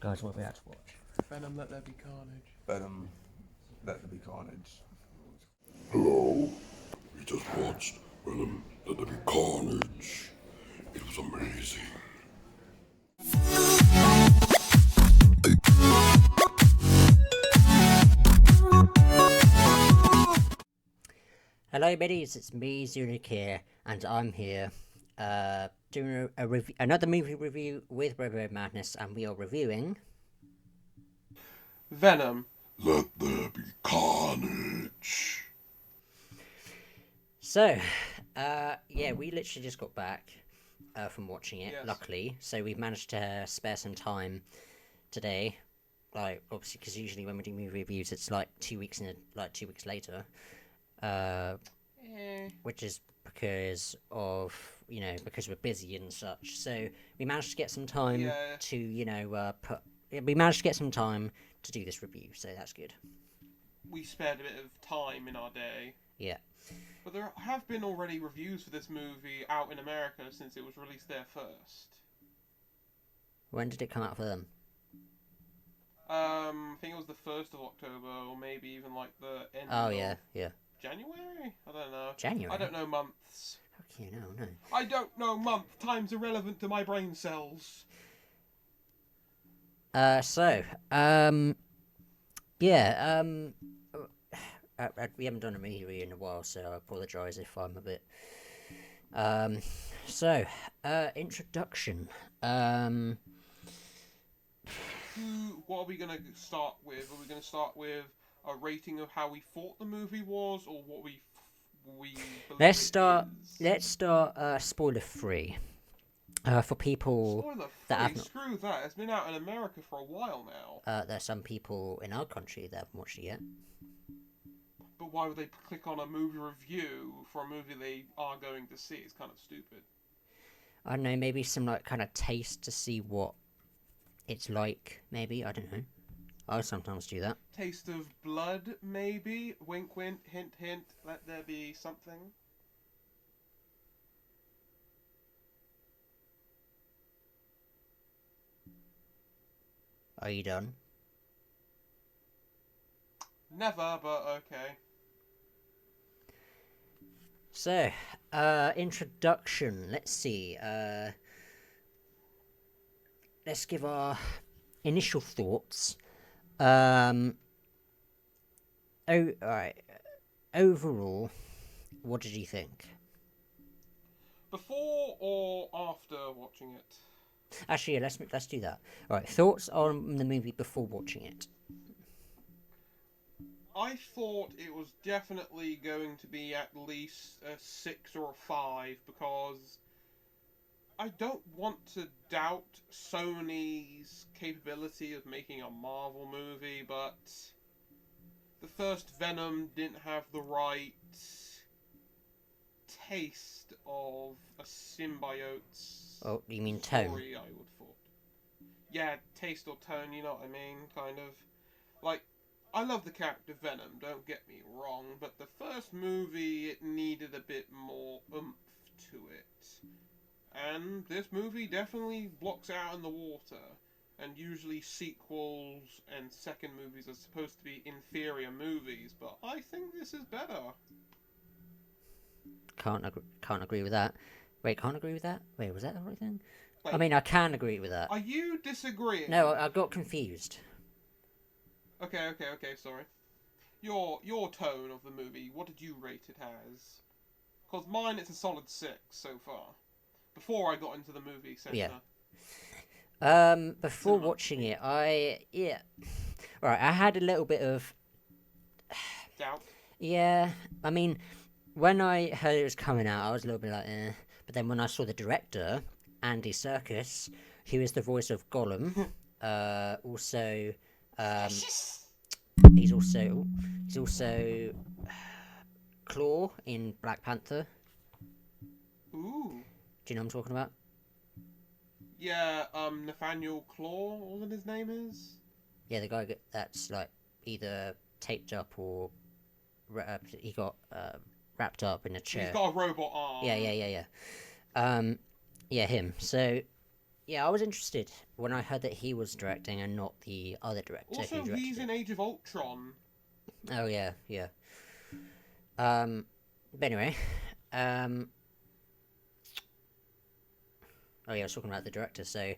Guys, what are we about to watch? Venom, Let There Be Carnage. Venom, Let There Be Carnage. Hello, we just watched Venom, Let There Be Carnage. It was amazing. Hello, biddies, it's me, Zunik here, and I'm here doing another movie review with Robo Madness, and we are reviewing... Venom. Let there be carnage. So, yeah, we literally just got back from watching it, Yes. luckily, so we've managed to spare some time today, like, obviously, because usually when we do movie reviews, it's like 2 weeks later, which is because of, because we're busy and such, so we managed to get some time to, we managed to get some time to do this review, so that's good. We spared a bit of time in our day. Yeah. But there have been already reviews for this movie out in America since it was released there first. When did it come out for them? I think it was the 1st of October, or maybe even like the end Oh, of yeah. January? I don't know. January? I don't know months. How can you know? No. I don't know month. Time's irrelevant to my brain cells. We haven't done a movie review in a while, so I apologise if I'm a bit... introduction. What are we going to start with? Are we going to start with a rating of how we thought the movie was, or what we believe Let's it start is? spoiler free. For people Spoiler that free? have not... Screw that. It's been out in America for a while now. There's some people in our country that haven't watched it yet. But why would they click on a movie review for a movie they are going to see? It's kind of stupid. I don't know, maybe some kind of taste to see what it's like, maybe, I don't know. I sometimes do that. Taste of blood, maybe? Wink, wink, hint, hint. Let there be something. Are you done? Never, but okay. So, introduction. Let's see. Let's give our initial thoughts. Alright. Overall, what did you think? Before or after watching it? Actually, yeah, let's do that. Alright, thoughts on the movie before watching it. I thought it was definitely going to be at least a 6 or a 5 because I don't want to doubt Sony's capability of making a Marvel movie, but the first Venom didn't have the right taste of a symbiote's Oh, you mean tone? story, I would thought. Yeah, taste or tone, you know what I mean? Kind of. Like, I love the character Venom, don't get me wrong, but the first movie, it needed a bit more oomph to it. And this movie definitely blocks out in the water. And usually sequels and second movies are supposed to be inferior movies, but I think this is better. Can't agree with that. Wait, can't agree with that? Wait, was that the right thing? Wait, I mean, I can agree with that. are you disagreeing? No, I got confused. Okay, sorry. Your tone of the movie, what did you rate it as? Because mine, it's a solid 6 so far. Before I got into the movie centre. Yeah. Before Cinema. watching it, Right, I had a little bit of... Doubt. Yeah, I mean, when I heard it was coming out, I was a little bit like, eh. But then when I saw the director, Andy Serkis, who is the voice of Gollum, he's also Claw in Black Panther. Ooh. Do you know what I'm talking about? Yeah, Nathaniel Claw, what his name is? Yeah, the guy that's like either taped up or he got wrapped up in a chair. He's got a robot arm. Yeah. Yeah, him. So, yeah, I was interested when I heard that he was directing and not the other director Also, who directed he's it. in Age of Ultron. Oh yeah. But anyway, oh yeah, I was talking about the director. So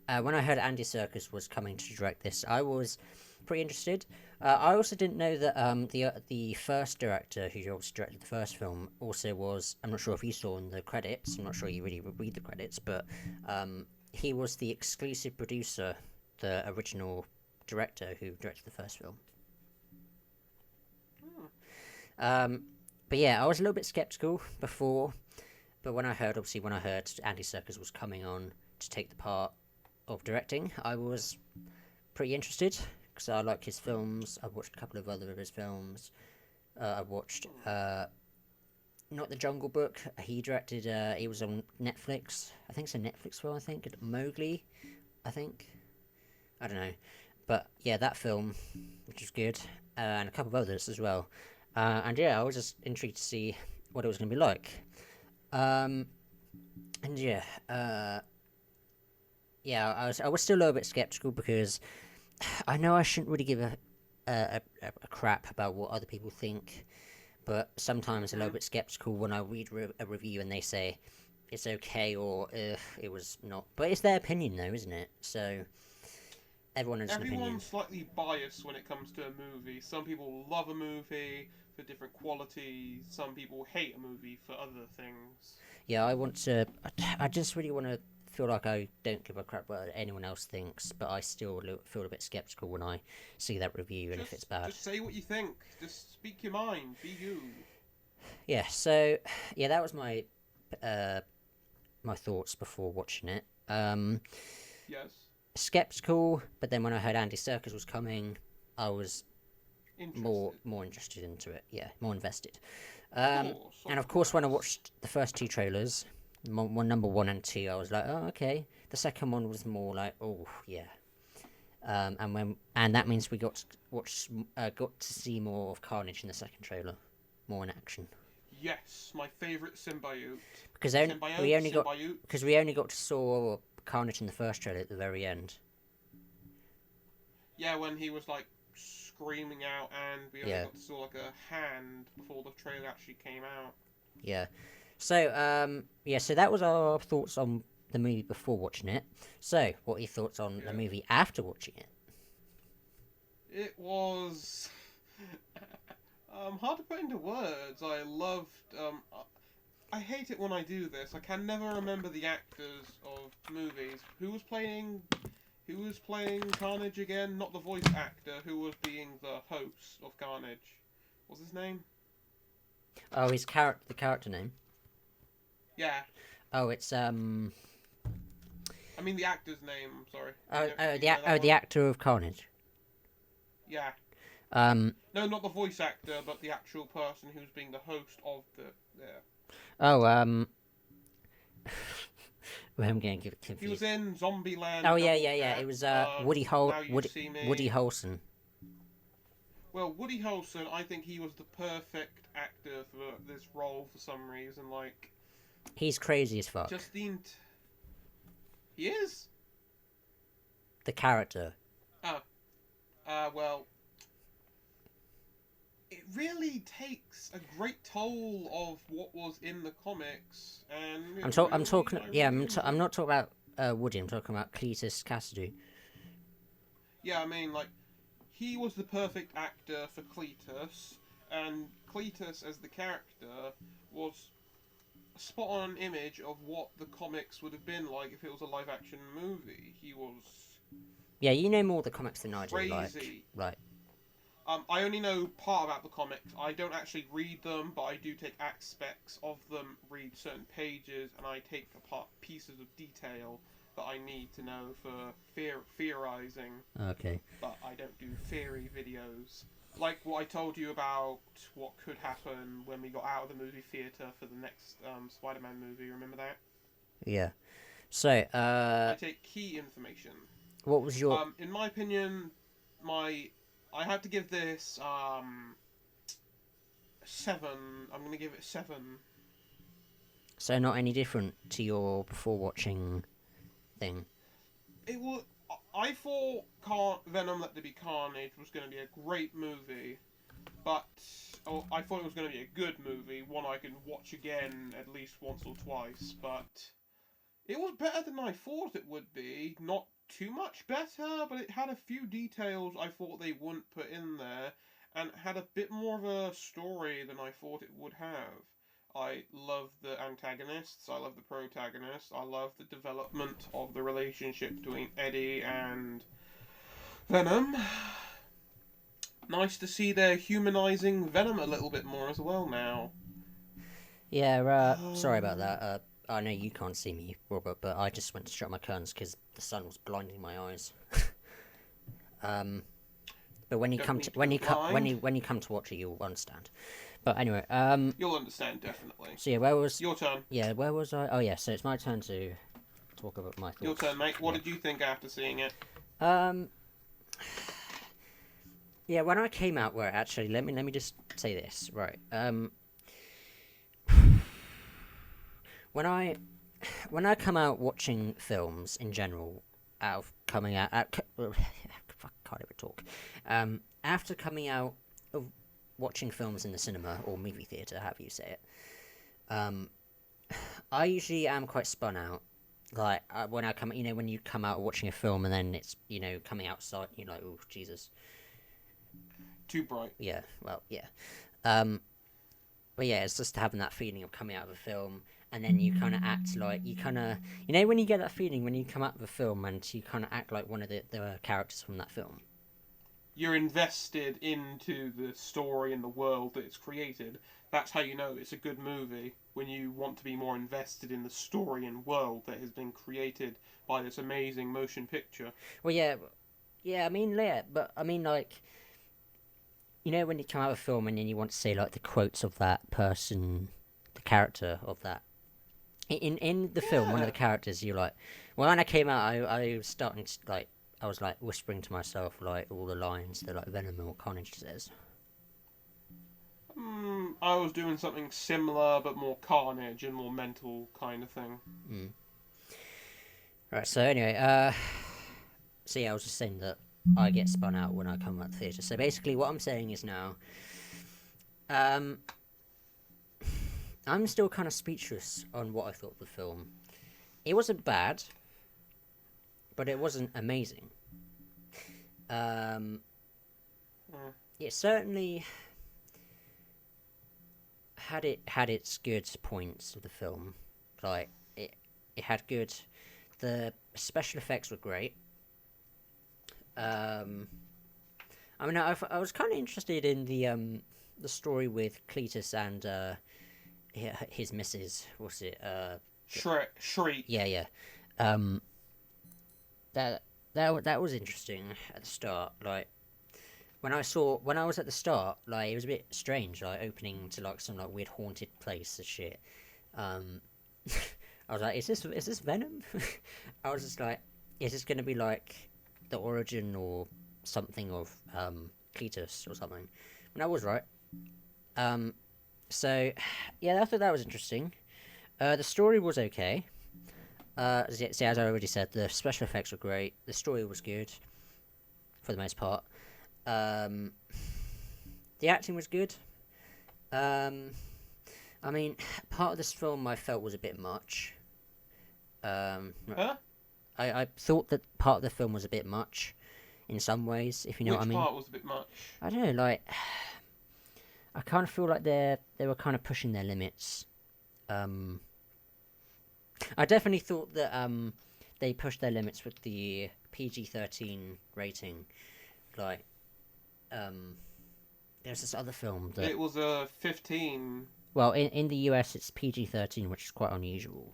when I heard Andy Serkis was coming to direct this, I was pretty interested. I also didn't know that the first director who also directed the first film also was. I'm not sure if you saw in the credits. I'm not sure you really read the credits, but he was the exclusive producer, the original director who directed the first film. But yeah, I was a little bit skeptical before, but when I heard Andy Serkis was coming on to take the part of directing, I was pretty interested because I like his films. I've watched a couple of other of his films. I watched not The Jungle Book. He directed. He was on Netflix. I think it's a Netflix film. I think Mowgli. I think. I don't know, but yeah, that film, which was good, and a couple of others as well. And yeah, I was just intrigued to see what it was going to be like. And yeah, yeah, I was still a little bit skeptical because I know I shouldn't really give a crap about what other people think, but sometimes a little bit skeptical when I read a review and they say it's okay or it was not. But it's their opinion though, isn't it? So everyone has an opinion. Everyone's slightly biased when it comes to a movie. Some people love a movie for different qualities. Some people hate a movie for other things. Yeah, I just really want to feel like I don't give a crap what anyone else thinks, but I still feel a bit skeptical when I see that review and if it's bad. Just say what you think. Just speak your mind. Be you. Yeah, so yeah, that was my my thoughts before watching it. Yes. Skeptical, but then when I heard Andy Serkis was coming, I was more interested into it. Yeah, more invested. And of course, when I watched the first two trailers, number 1 and 2, I was like, oh, okay. The second one was more like, oh, yeah. And that means we got to see more of Carnage in the second trailer, more in action. Yes, my favourite symbiote. Because we only got to saw Carnage in the first trailer at the very end. Yeah, when he was like screaming out, and we only got to saw like a hand before the trailer actually came out. Yeah. So so that was our thoughts on the movie before watching it. So, what are your thoughts on the movie after watching it? It was hard to put into words. I loved. I hate it when I do this. I can never remember the actors of movies. Who was playing Carnage again? Not the voice actor. Who was being the host of Carnage? What's his name? Oh, the character name. Yeah. Oh, it's I mean the actor's name. Sorry. The actor of Carnage. Yeah. No, not the voice actor, but the actual person who's being the host of the. Oh, I'm getting confused. He was in Zombieland. Oh yeah. It was Woody Harrelson. Well, Woody Harrelson, I think he was the perfect actor for this role for some reason. Like, he's crazy as fuck. He is. The character. Well, it really takes a great toll of what was in the comics, and I'm not talking about Woody. I'm talking about Cletus Cassidy. Yeah, I mean, like, he was the perfect actor for Cletus, and Cletus as the character was a spot-on image of what the comics would have been like if it was a live-action movie. He was. Yeah, you know more of the comics than I do. Crazy. Right. I only know part about the comics. I don't actually read them, but I do take aspects of them, read certain pages, and I take apart pieces of detail that I need to know for theorizing. Okay. But I don't do theory videos. Like what I told you about what could happen when we got out of the movie theatre for the next Spider-Man movie. Remember that? Yeah. So, I take key information. What was your... in my opinion, I have to give this 7. I'm going to give it 7. So not any different to your before watching thing. It was. I thought Venom Let There Be Carnage was going to be a great movie, but I thought it was going to be a good movie, one I can watch again at least once or twice. But it was better than I thought it would be. Not too much better, but it had a few details I thought they wouldn't put in there, and it had a bit more of a story than I thought it would have. I love the antagonists, I love the protagonists, I love the development of the relationship between Eddie and Venom. Nice to see they're humanising Venom a little bit more as well now. Yeah, sorry about that. I know you can't see me, Robert, but I just went to shut my curtains because the sun was blinding my eyes. But when you Don't come need to to when go you come blind. when you come to watch it, you'll understand. But anyway, You'll understand, definitely. so yeah, where was Your turn. where was I? Oh yeah, so it's my turn to talk about my thoughts. Your turn, mate. What Yeah. did you think after seeing it? Yeah, when I came out, well, actually, let me just say this, right? When I come out watching films in general, fuck, can't even talk. After coming out of watching films in the cinema or movie theater, however you say it, I usually am quite spun out. Like when I come, when you come out watching a film and then it's coming outside, you're like, oh Jesus. Too bright. Yeah, well, yeah. But yeah, it's just having that feeling of coming out of a film, and then you kind of act like when you get that feeling when you come out of a film and you kind of act like one of the characters from that film. You're invested into the story and the world that it's created. That's how you know it's a good movie, when you want to be more invested in the story and world that has been created by this amazing motion picture. Well, yeah, I mean, yeah, but I mean, like, when you come out of a film and then you want to say like the quotes of that person, the character of that. In the film, one of the characters, you're like, well, when I came out, I was starting to, like, I was like whispering to myself like all the lines that like Venom or Carnage says. I was doing something similar, but more Carnage and more mental kind of thing. Right. So anyway, so yeah, I was just saying that I get spun out when I come out the theatre. So basically, what I'm saying is now, I'm still kind of speechless on what I thought of the film. It wasn't bad, but it wasn't amazing. It certainly had its good points of the film. Like it had good. The special effects were great. I mean, I was kind of interested in the story with Cletus and his missus. What's it? Shriek. Yeah. That was interesting at the start. Like when I was at the start, like it was a bit strange, like opening to like some like weird haunted place and shit. I was like, is this Venom? I was just like, is this gonna be like the origin or something of Cletus or something? And I was right. So yeah, I thought that was interesting. The story was okay. As I already said, the special effects were great. The story was good, for the most part. The acting was good. I mean, part of this film I felt was a bit much. Huh? I thought that part of the film was a bit much, in some ways, if you know what I mean. Which part was a bit much? I don't know, like, I kind of feel like they were kind of pushing their limits. I definitely thought that they pushed their limits with the PG-13 rating. Like, there's this other film that... It was a 15. Well, in the US it's PG-13, which is quite unusual.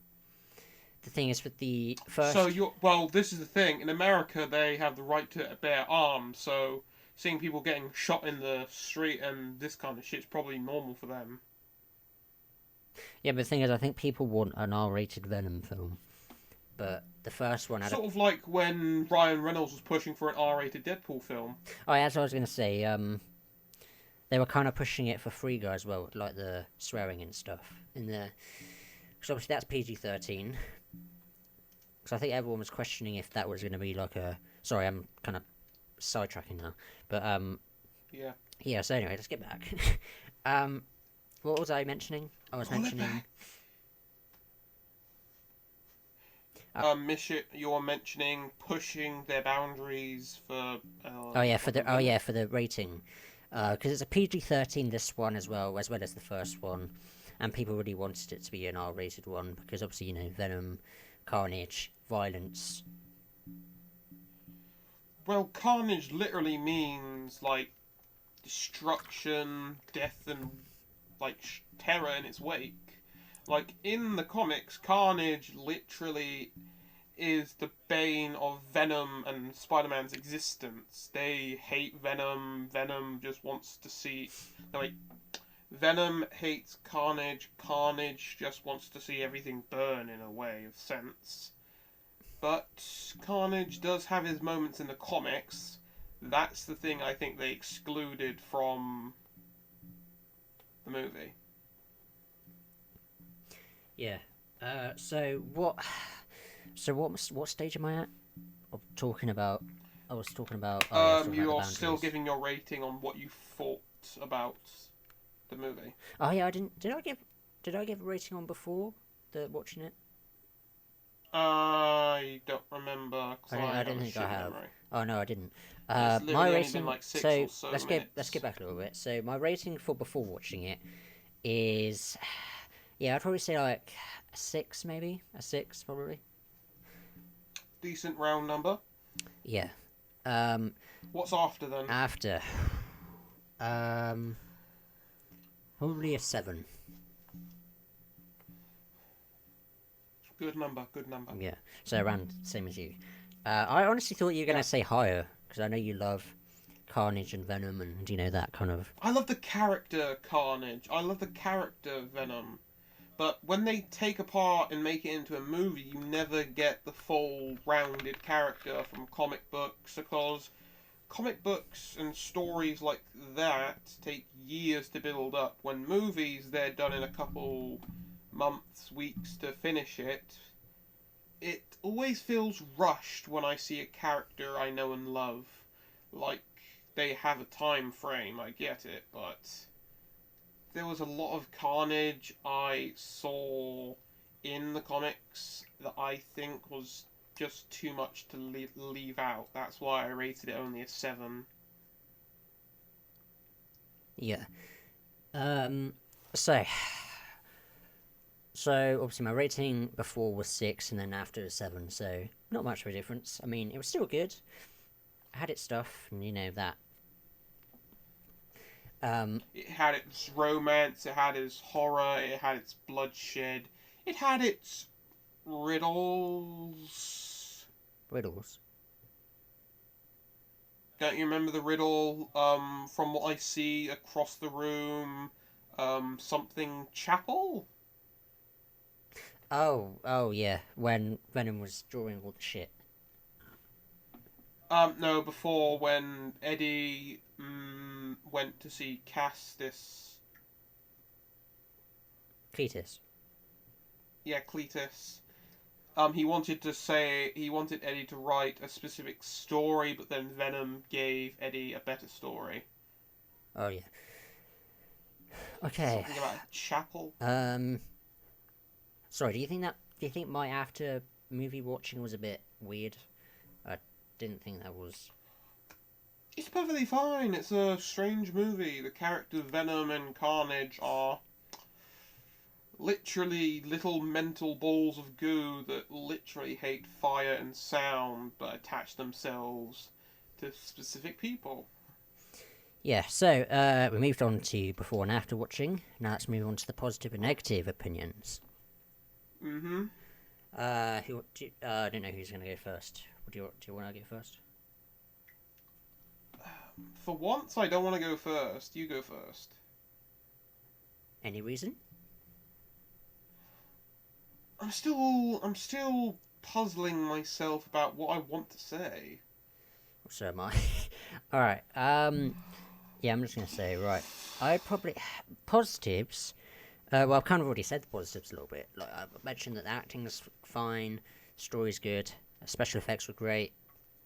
The thing is, with the first... So, this is the thing. In America, they have the right to bear arms, so seeing people getting shot in the street and this kind of shit's probably normal for them. Yeah, but the thing is, I think people want an R-rated Venom film. But the first one had Sort of like when Ryan Reynolds was pushing for an R-rated Deadpool film. Oh, yeah, that's what I was going to say. They were kind of pushing it for Free Guy as well, like the swearing and stuff in there. Because obviously that's PG-13. because I think everyone was questioning if that was going to be like a. Sorry, I'm kind of sidetracking now, but Yeah. yeah. So anyway, let's get back. What was I mentioning? I was Pull it mentioning. You're mentioning pushing their boundaries for. Oh yeah, for the women. for the rating, because it's a PG-13 this one as well as the first one, and people really wanted it to be an R-rated one because obviously Venom, Carnage, violence. Well, Carnage literally means like destruction, death, and like terror in its wake. Like in the comics, Carnage literally is the bane of Venom and Spider-Man's existence. They hate Venom. Venom just wants to see. No, wait. Venom hates Carnage. Carnage just wants to see everything burn in a way of sense. But Carnage does have his moments in the comics. That's the thing I think they excluded from the movie. Yeah. So what? So what stage am I at? Of talking about. I was talking about. Oh yeah, I was talking about You're the still boundaries. giving your rating on what you thought about the movie. Oh yeah, I didn't. Did I give? Did I give a rating on before the watching it? I don't remember because I I have don't a think I shit have. memory. Oh no, I didn't. It's My literally only been rating. like 6 So or so let's minutes. get back a little bit. So my rating for before watching it is, yeah, I'd probably say like a 6, maybe a 6 probably. Decent round number. Yeah. Um. What's after then? After. Um. Probably a 7. Good number, good number. Yeah. So around the same as you. I honestly thought you were gonna Yeah. say higher because I know you love Carnage and Venom and that kind of. I love the character Carnage. I love the character Venom. But when they take apart and make it into a movie, you never get the full rounded character from comic books because comic books and stories like that take years to build up. When movies, they're done in a couple months, weeks to finish it. It always feels rushed when I see a character I know and love. Like, they have a time frame, I get it, but there was a lot of Carnage I saw in the comics that I think was just too much to leave out. That's why I rated it only a 7. Yeah. Um. So. So obviously my rating before was 6 and then after was 7. So not much of a difference. I mean, it was still good. It had its stuff, and that. It had its romance, it had its horror, it had its bloodshed, it had its riddles. Riddles. Don't you remember the riddle, from what I see across the room, something chapel? Oh yeah. When Venom was drawing all the shit. No, before when Eddie went to see Cletus. Yeah, Cletus. He wanted Eddie to write a specific story, but then Venom gave Eddie a better story. Oh yeah. Okay. Something about a chapel. Sorry. Do you think my after movie watching was a bit weird? I didn't think that was. It's perfectly fine. It's a strange movie. The characters Venom and Carnage are literally little mental balls of goo that literally hate fire and sound but attach themselves to specific people. Yeah. So we moved on to before and after watching. Now let's move on to the positive and negative opinions. Mm-hmm. I don't know who's gonna go first. Do you want to go first? For once, I don't want to go first. You go first. Any reason? I'm still puzzling myself about what I want to say. So am I. All right. Yeah, I'm just gonna say right. I probably positives. Well, I've kind of already said the positives a little bit. Like I've mentioned that the acting's fine, Story's good. Special effects were great.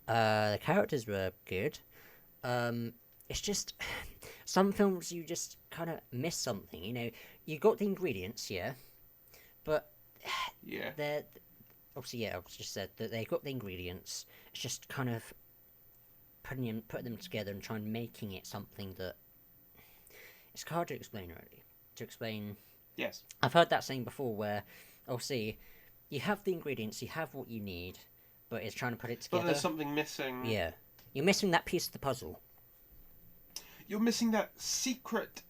The characters were good. It's just some films you just kind of miss something. You know, you got the ingredients, yeah, but Yeah. they're obviously, yeah. I just said that they got the ingredients. It's just kind of putting them together and trying making it something that it's hard to explain, really. To explain, Yes. I've heard that saying before, where obviously you have the ingredients, you have what you need, but it's trying to put it But together. there's something missing. Yeah, you're missing that piece of the puzzle. You're missing that secret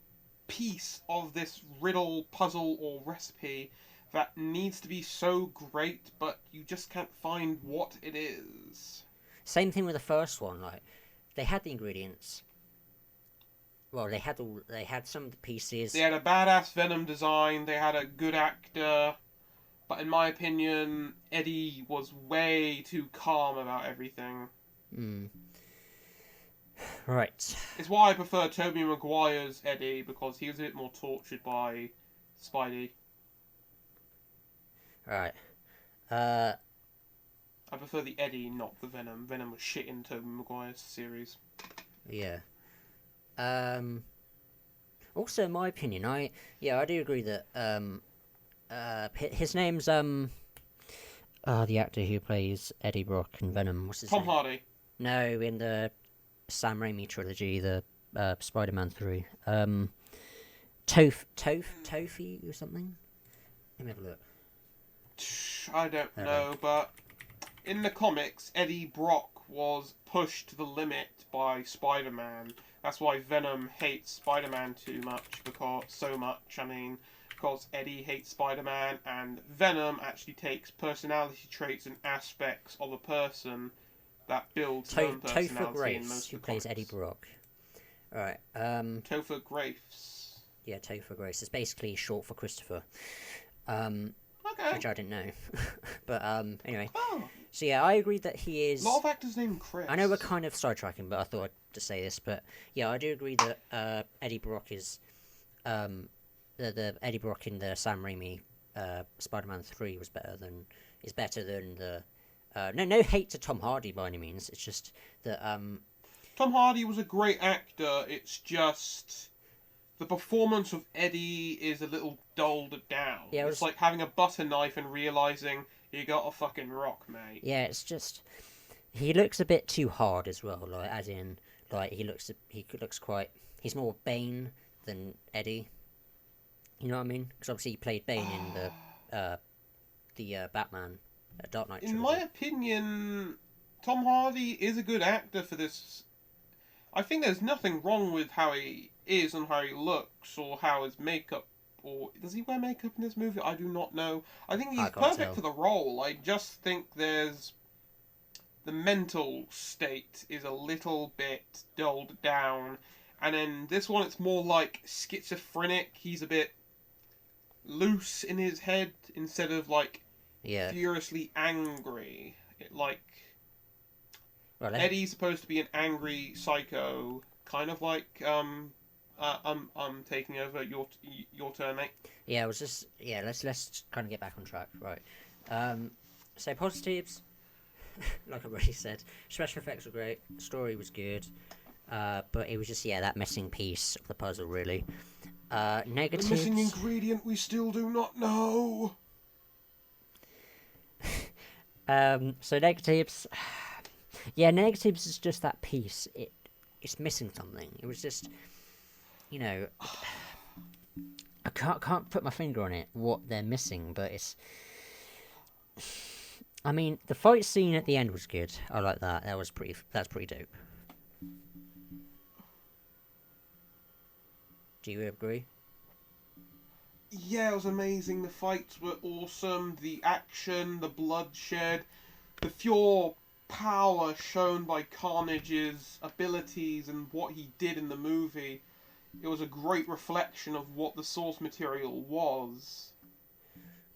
piece of this riddle, puzzle, or recipe that needs to be so great, but you just can't find what it is. Same thing with the first one. Like, they had the ingredients. Well, they had some of the pieces. They had a badass Venom design, they had a good actor, but in my opinion, Eddie was way too calm about everything. Right. It's why I prefer Tobey Maguire's Eddie, because he was a bit more tortured by Spidey. Right. I prefer the Eddie, not the Venom. Venom was shit in Tobey Maguire's series. Yeah. Also, in my opinion, I do agree that his name's the actor who plays Eddie Brock in Venom. What's his Tom name? Hardy. No, in the Sam Raimi trilogy, the Spider-Man 3. Tofi or something. Let me have a look. I don't know, but in the comics, Eddie Brock was pushed to the limit by Spider-Man. That's why Venom hates Spider-Man because Eddie hates Spider-Man, and Venom actually takes personality traits and aspects of a person that builds his own personality Topher in Grace, most who of the plays comics. Eddie Brock. Alright, Topher Grace. yeah, Topher Grace. It's basically short for Christopher. Okay. Which I didn't know. But, anyway. Oh, So yeah, I agree that he is... a lot of actors named Chris. I know we're kind of sidetracking, but I thought I'd just say this. But yeah, I do agree that Eddie Brock is... the Eddie Brock in the Sam Raimi Spider-Man 3 is better than the... no hate to Tom Hardy by any means. It's just that... Tom Hardy was a great actor. It's just the performance of Eddie is a little dulled down. Yeah, it's like having a butter knife and realizing you got a fucking rock, mate. Yeah, it's just he looks a bit too hard as well. Like, as in, like he looks quite. He's more Bane than Eddie. You know what I mean? Because obviously he played Bane in the Batman Dark Knight trilogy. In my opinion, Tom Hardy is a good actor for this. I think there's nothing wrong with how he is and how he looks or how his makeup. Or does he wear makeup in this movie? I do not know. I think he's I can't perfect tell. for the role. I just think there's the mental state is a little bit dulled down, and then this one it's more like schizophrenic. He's a bit loose in his head instead of like furiously angry. Well, Eddie's supposed to be an angry psycho, kind of like I'm taking over your turn, mate. Yeah, it was just let's kind of get back on track, right? So positives, like I already said, special effects were great, story was good, but it was just that missing piece of the puzzle, really. Negatives. The missing ingredient we still do not know. So negatives. Yeah, negatives is just that piece. It's missing something. It was just, I can't put my finger on it what they're missing, but it's. I mean, the fight scene at the end was good. I like that. That's pretty dope. Do you agree? Yeah, it was amazing. The fights were awesome. The action, the bloodshed, the pure power shown by Carnage's abilities and what he did in the movie. It was a great reflection of what the source material was.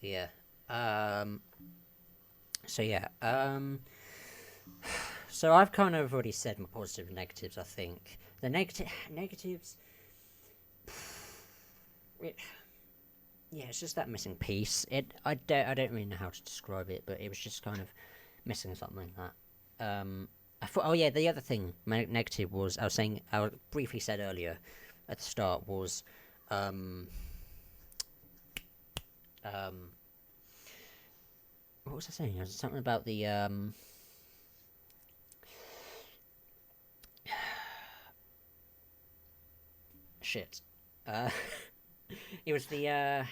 Yeah. So I've kind of already said my positives and negatives, I think. The negatives... yeah, it's just that missing piece. I don't really know how to describe it, but it was just kind of missing something that. I thought. Oh yeah, the other thing negative was I briefly said earlier at the start was um um what was I saying? It was something about the shit. Uh, it was the oh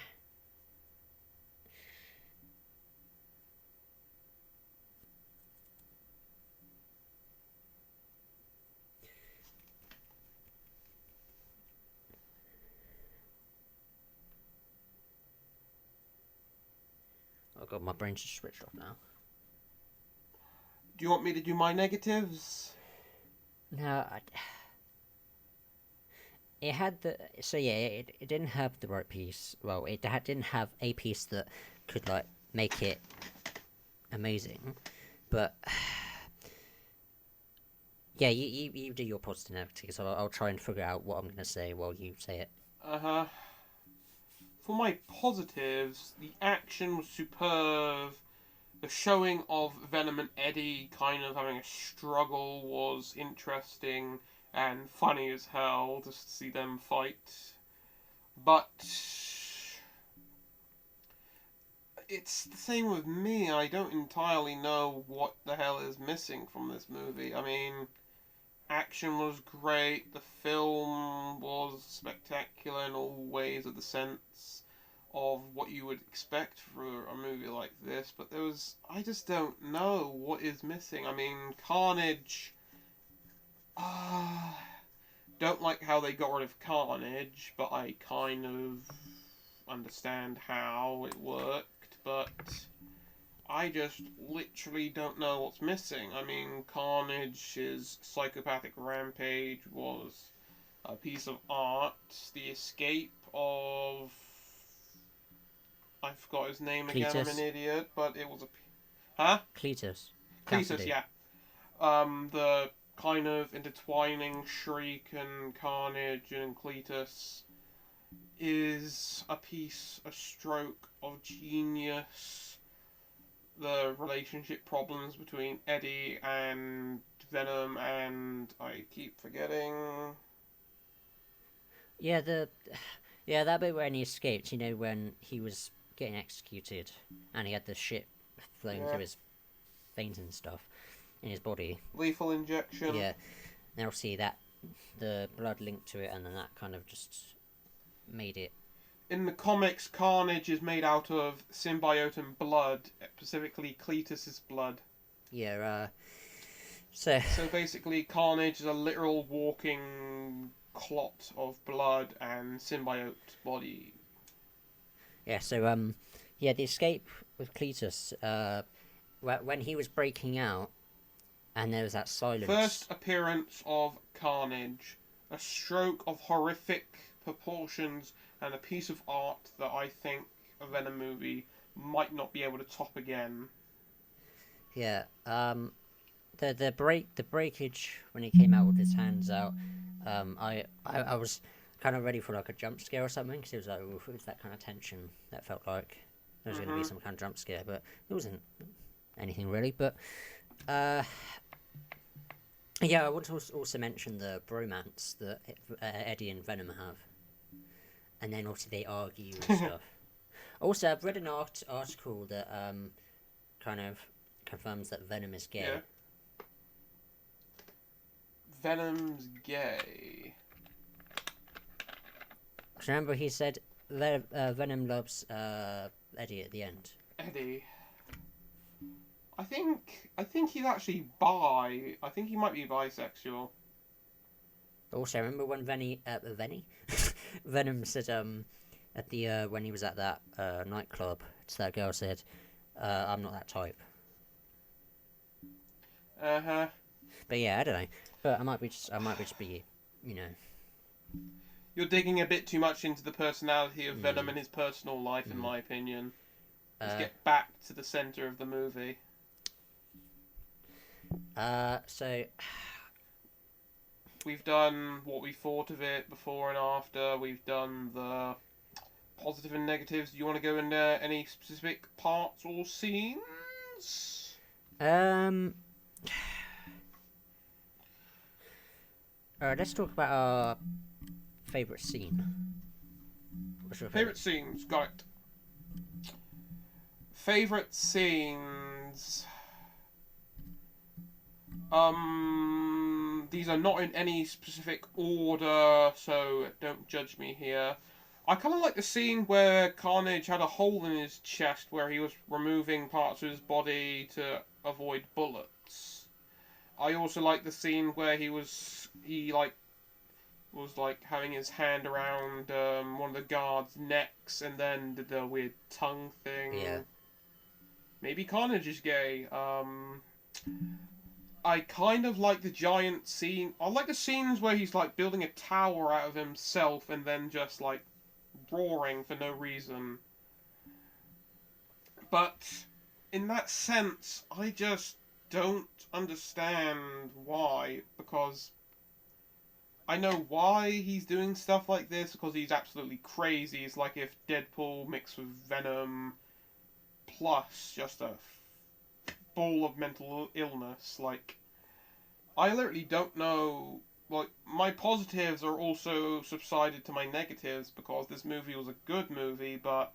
god, my brain's just switched off now. Do you want me to do my negatives? No, it had the it didn't have the right piece. Well, didn't have a piece that could like make it amazing, but yeah, you do your positive negatives. So I'll try and figure out what I'm gonna say while you say it. Uh-huh. For my positives, the action was superb. The showing of Venom and Eddie kind of having a struggle was interesting and funny as hell just to see them fight. But it's the same with me. I don't entirely know what the hell is missing from this movie. I mean, action was great. The film was spectacular in all ways of the sense of what you would expect for a movie like this, but I just don't know what is missing. I mean, Carnage, don't like how they got rid of Carnage, but I kind of understand how it worked, but I just literally don't know what's missing. I mean, Carnage's psychopathic rampage was a piece of art. The escape of... I forgot his name again, I'm an idiot, but it was a... Huh? Cletus. Cletus, yeah. The kind of intertwining Shriek and Carnage and Cletus is a stroke of genius. The relationship problems between Eddie and Venom, and I keep forgetting... Yeah, that bit when he escaped, you know, when he was getting executed and he had the shit flowing through his veins and stuff in his body. Lethal injection. Yeah. Now see that the blood linked to it, and then that kind of just made it. In the comics, Carnage is made out of symbiote and blood, specifically Cletus's blood. Yeah. So basically, Carnage is a literal walking clot of blood and symbiote body. Yeah. So the escape with Cletus. When he was breaking out, and there was that silence. First appearance of Carnage, a stroke of horrific proportions, and a piece of art that I think a Venom movie might not be able to top again. Yeah. The breakage when he came out with his hands out. I was kind of ready for like a jump scare or something, because it was like, oof, it was that kind of tension that felt like there was going to be some kind of jump scare, but it wasn't anything really. But yeah, I want to also mention the bromance that Eddie and Venom have, and then also they argue and stuff. Also, I've read an article that kind of confirms that Venom is gay. Yeah. Venom's gay. Remember, he said Venom loves Eddie at the end. Eddie. I think he's actually bi. I think he might be bisexual. Also, remember when Venom said at the when he was at that nightclub to that girl, said, "I'm not that type." But yeah, I don't know. But I might just be, you know. You're digging a bit too much into the personality of Venom and his personal life, in my opinion. Let's get back to the center of the movie. So we've done what we thought of it before and after. We've done the positive and negatives. Do you want to go into any specific parts or scenes? Let's talk about our favourite scene. What's your Favorite scenes, got it. Favorite scenes. These are not in any specific order, so don't judge me here. I kind of like the scene where Carnage had a hole in his chest where he was removing parts of his body to avoid bullets. I also like the scene where he was having his hand around one of the guards' necks and then did the weird tongue thing. Yeah. Maybe Carnage is gay. I kind of like the giant scene. I like the scenes where he's like building a tower out of himself and then just like roaring for no reason. But in that sense, I just don't understand why, because I know why he's doing stuff like this, because he's absolutely crazy. It's like if Deadpool mixed with Venom plus just a ball of mental illness. Like, I literally don't know. Like, my positives are also subsided to my negatives because this movie was a good movie, but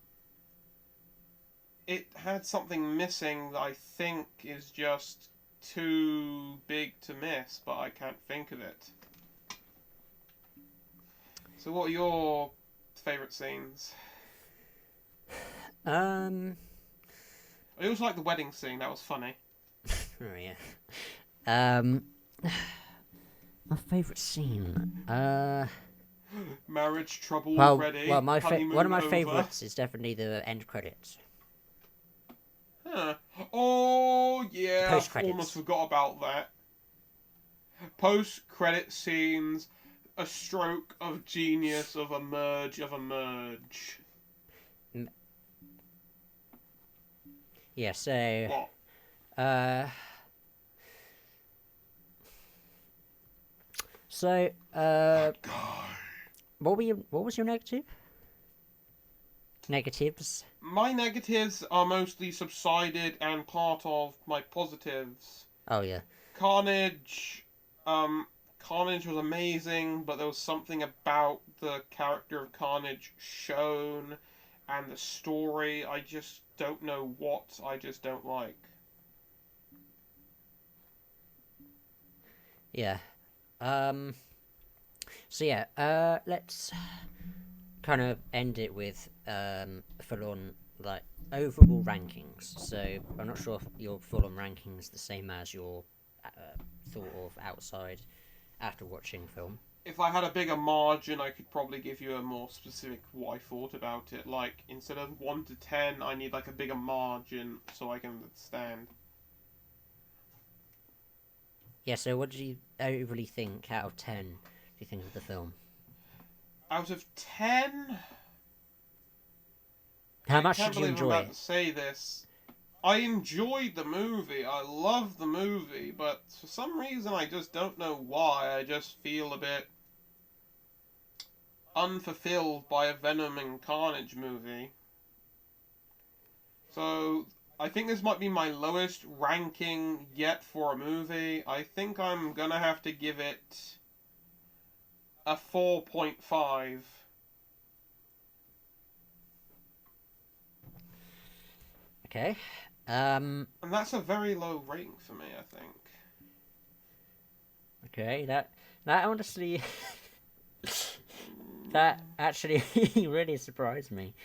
it had something missing that I think is just too big to miss, but I can't think of it. So what are your favourite scenes? I also like the wedding scene, that was funny. Oh yeah. My favourite scene. Marriage trouble Well, already. one of my honeymoon favourites is definitely the end credits. Huh. Oh yeah, I Post-credits. almost forgot about that. Post-credit scenes, a stroke of genius of a merge. Yeah. So. What? So, Guy. what was your negative? Negatives? My negatives are mostly subsided and part of my positives. Oh yeah. Carnage was amazing, but there was something about the character of Carnage shown and the story. I just don't know what. I just don't like. Yeah. So yeah, let's kind of end it with full-on like overall rankings. So I'm not sure if your full-on rankings is the same as your thought of outside after watching film. If I had a bigger margin, I could probably give you a more specific what I thought about it. Like, instead of 1 to 10, I need like a bigger margin so I can understand. Yeah, so what did you overly think out of 10 do you think of the film? Out of 10? How much I can't did you believe I'm enjoy about it? to say this. I enjoyed the movie. I loved the movie, but for some reason I just don't know why. I just feel a bit unfulfilled by a Venom and Carnage movie. So I think this might be my lowest ranking yet for a movie. I think I'm gonna have to give it a 4.5. Okay. And that's a very low rating for me, I think. Okay, that honestly that actually really surprised me.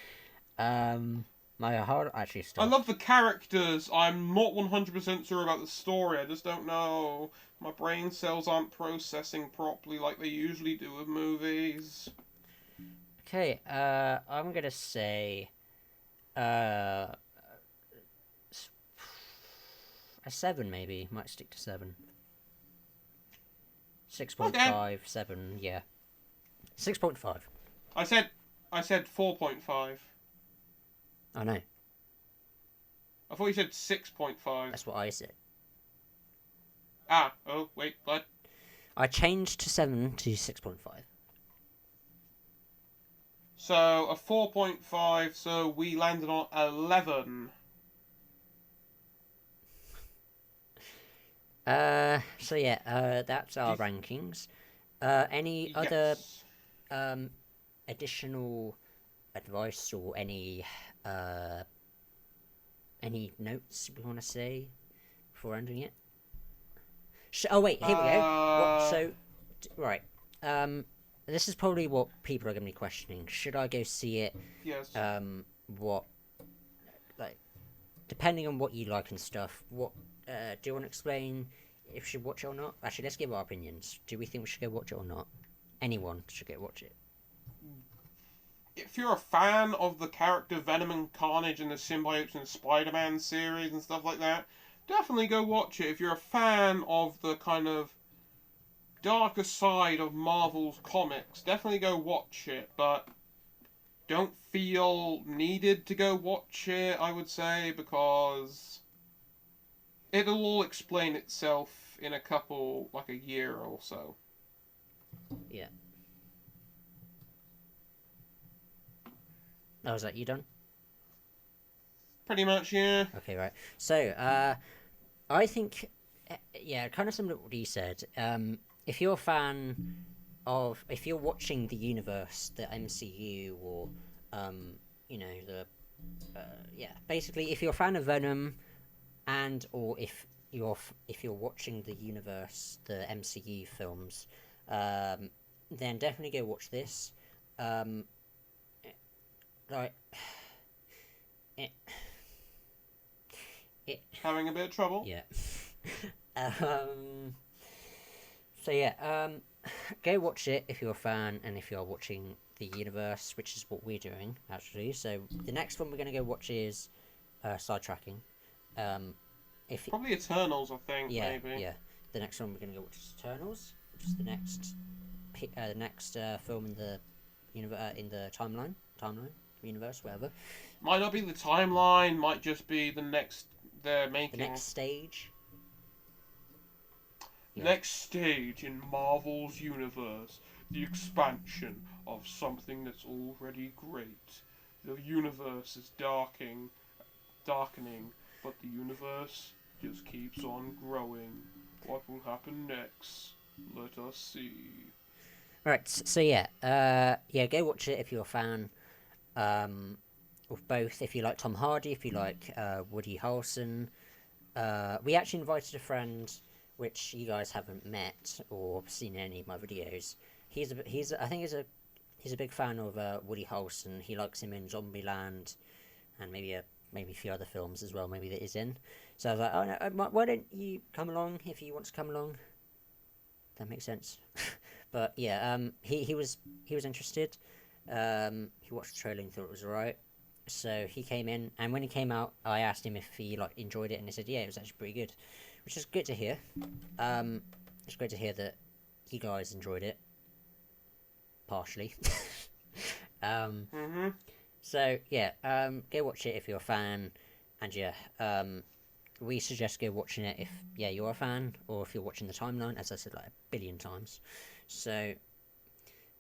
My heart actually I stopped. love the characters. I'm not 100% sure about the story. I just don't know. My brain cells aren't processing properly like they usually do with movies. Okay, I'm gonna say a 7 maybe. Might stick to 7. 6.5, 7, yeah. 6.5. I said 4.5. I know. I thought you said 6.5. That's what I said. Oh, wait, what? I changed to 7 to 6.5. So a 4.5. So we landed on 11. So yeah, that's our rankings. Any other Yes. additional advice or any notes we want to say before ending it? Oh wait, here we go. What? So, right. This is probably what people are going to be questioning. Should I go see it? Yes. What? Like, depending on what you like and stuff. What? Do you want to explain if we should watch it or not? Actually, let's give our opinions. Do we think we should go watch it or not? Anyone should go watch it. If you're a fan of the character Venom and Carnage and the symbiotes in Spider-Man series and stuff like that, definitely go watch it. If you're a fan of the kind of darker side of Marvel's comics, definitely go watch it. But don't feel needed to go watch it, I would say, because it'll all explain itself in like a year or so. Yeah. Oh, is that you done? Pretty much, yeah. Okay, right. So, I think, yeah, kind of similar to what you said. If you're a fan if you're watching the universe, the MCU, or, yeah, basically, if you're a fan of Venom, or if you're watching the universe, the MCU films, then definitely go watch this. Like, it, Having a bit of trouble? yeah. um, so yeah, go watch it if you're a fan and if you're watching the universe, which is what we're doing actually. So the next one we're gonna go watch is sidetracking. If Probably Eternals, I think, yeah, maybe. yeah, the next one we're gonna go watch is Eternals, which is the next film in the timeline, universe, whatever. Might not be the timeline, might just be the next they're The making. next stage. Yeah. Next stage in Marvel's universe. The expansion of something that's already great. The universe is darkening, but the universe just keeps on growing. What will happen next? Let us see. Right, so yeah, go watch it if you're a fan of both. If you like Tom Hardy, if you like Woody Harrelson. We actually invited a friend, which you guys haven't met or seen in any of my videos. He's a big fan of Woody Harrelson. He likes him in Zombieland, and maybe a few other films as well. Maybe that he's in. So I was like, oh no, why don't you come along if you want to come along? That makes sense. But yeah, he was interested. He watched the trailer and thought it was alright. So he came in, and when he came out, I asked him if he enjoyed it, and he said yeah, it was actually pretty good, which is good to hear. It's great to hear that you guys enjoyed it, partially. Mm-hmm. So yeah, go watch it if you're a fan, and yeah, we suggest go watching it if you're a fan, or if you're watching the timeline, as I said like a billion times. So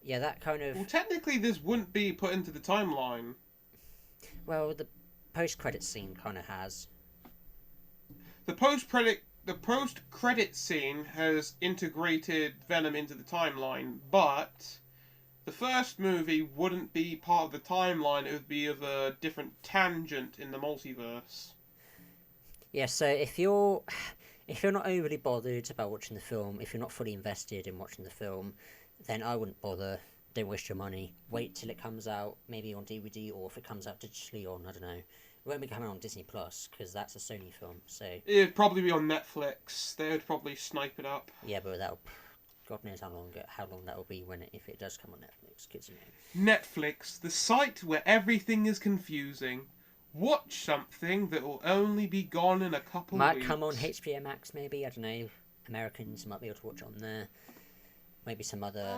yeah, that kind of Well, technically, this wouldn't be put into the timeline. the post-credit scene kind of has. The post-credit scene has integrated Venom into the timeline, but the first movie wouldn't be part of the timeline. It would be of a different tangent in the multiverse. Yeah, so if you're not overly bothered about watching the film, if you're not fully invested in watching the film, then I wouldn't bother. Don't waste your money. Wait till it comes out, maybe on DVD, or if it comes out digitally on, I don't know. It won't be coming on Disney Plus because that's a Sony film. So It'd probably be on Netflix. They would probably snipe it up. yeah, but God knows how long that will be if it does come on Netflix. Because you know, Netflix, the site where everything is confusing. Watch something that will only be gone in a couple might weeks. come on HBO Max, maybe. I don't know. Americans might be able to watch it on there. Maybe some other,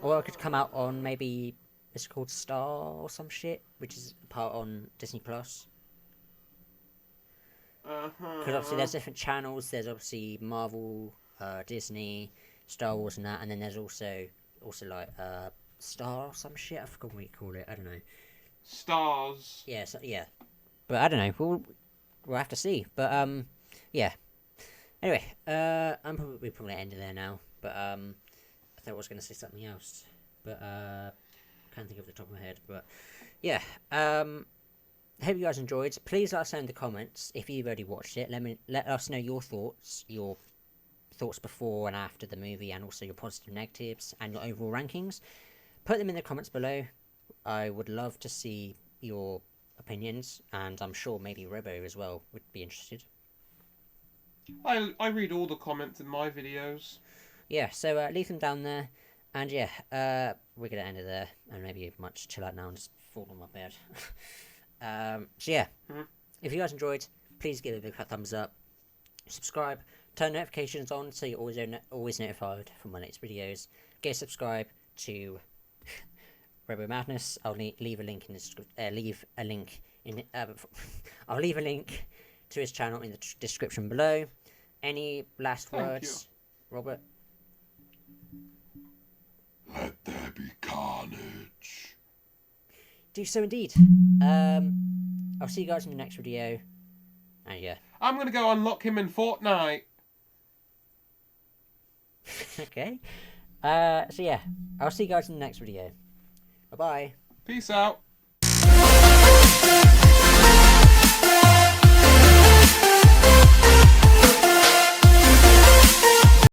or it could come out on maybe it's called Star or some shit, which is part on Disney Plus. Because obviously there's different channels. There's obviously Marvel, Disney, Star Wars, and that, and then there's also like star or some shit. I forgot what you call it. I don't know. Stars. Yeah, so, yeah. But I don't know. We'll have to see. But yeah. Anyway, I'm probably ending there now. But I thought I was going to say something else, but can't think of the top of my head. But yeah, hope you guys enjoyed. Please let us know in the comments if you've already watched it. Let us know your thoughts before and after the movie, and also your positive, negatives, and your overall rankings. Put them in the comments below. I would love to see your opinions, and I'm sure maybe Robo as well would be interested. I read all the comments in my videos. Yeah, so leave them down there, and yeah, we're gonna end it there, and maybe much chill out now and just fall on my bed. So yeah, if you guys enjoyed, please give it a big thumbs up, subscribe, turn notifications on so you're always notified from my latest videos. Get subscribed to Robo Madness. I'll leave a link in the I'll leave a link to his channel in the description below. Any last words, Robert? Let there be carnage. Do so indeed. I'll see you guys in the next video. And yeah. I'm gonna go unlock him in Fortnite. Okay. So yeah, I'll see you guys in the next video. Bye bye. Peace out.